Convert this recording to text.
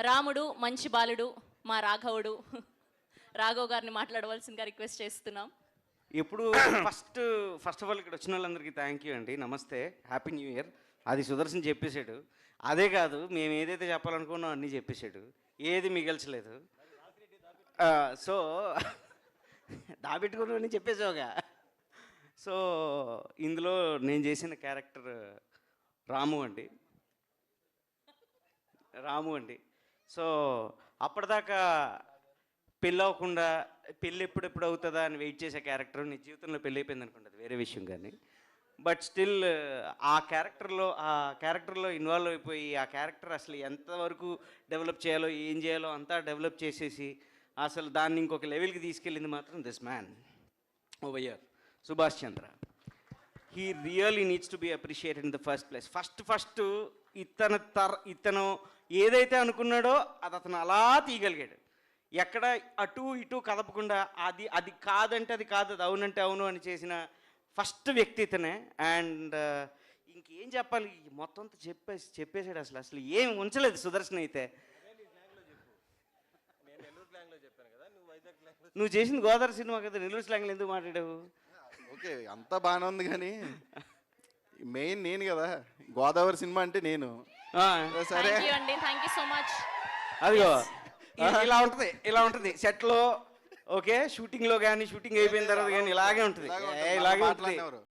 రాముడు మంచి బాలుడు మా రాఘవుడు రాఘవ్ గారిని మాట్లాడవలసిందిగా రిక్వెస్ట్ చేస్తున్నాం. ఇప్పుడు ఫస్ట్ ఆఫ్ ఆల్ ఇక్కడ వచ్చిన వాళ్ళందరికీ థ్యాంక్ యూ అండి, నమస్తే, హ్యాపీ న్యూ ఇయర్. అది సుదర్శన్ చెప్పేశాడు. అదే కాదు, మేము ఏదైతే చెప్పాలనుకున్నాం అన్నీ చెప్పేశాడు, ఏది మిగల్చలేదు. సో దాబెట్టుకుని చెప్పేసావుగా. సో ఇందులో నేను చేసిన క్యారెక్టర్ రాము అండి. సో అప్పటిదాకా పెళ్ళి అవ్వకుండా పెళ్ళి ఎప్పుడెప్పుడు అవుతుందా అని వెయిట్ చేసే క్యారెక్టర్ నీ జీవితంలో పెళ్ళి అయిపోయింది అనుకుంటుంది, వేరే విషయం. కానీ బట్ స్టిల్ ఆ క్యారెక్టర్లో ఇన్వాల్వ్ అయిపోయి ఆ క్యారెక్టర్ అసలు ఎంతవరకు డెవలప్ చేయాలో ఏం చేయాలో అంతా డెవలప్ చేసేసి అసలు దాన్ని ఇంకొక లెవెల్కి తీసుకెళ్ళింది మాత్రం this man over here, Subhash Chandra. He really needs to be appreciated in the first place. First ఇతను ఏదైతే అనుకున్నాడో అది అతను అలా తీయగలిగాడు. ఎక్కడ అటు ఇటు కదపకుండా అది కాదంటే అది కాదు, అది అవునంటే అవును అని చేసిన ఫస్ట్ వ్యక్తి ఇతనే. అండ్ ఇంకేం చెప్పాలి, మొత్తం అంతా చెప్పేశాడు. అసలు ఏం ఉంచలేదు సుదర్శన్ అయితే. నువ్వు చేసింది గోదావరి సినిమా కదా, నెల్లూరు స్లాంగ్లో ఎందుకు మాట్లాడావు? ఓకే, అంతా బాగానే ఉంది కానీ మెయిన్ నేను కదా, గోదావరి సినిమా అంటే నేను. సరే థ్యాంక్ యూ సో మచ్. అదిగో ఇలా ఉంటుంది సెట్లో. ఓకే, షూటింగ్లో కానీ షూటింగ్ అయిపోయిన తర్వాత కానీ ఇలాగే ఉంటుంది.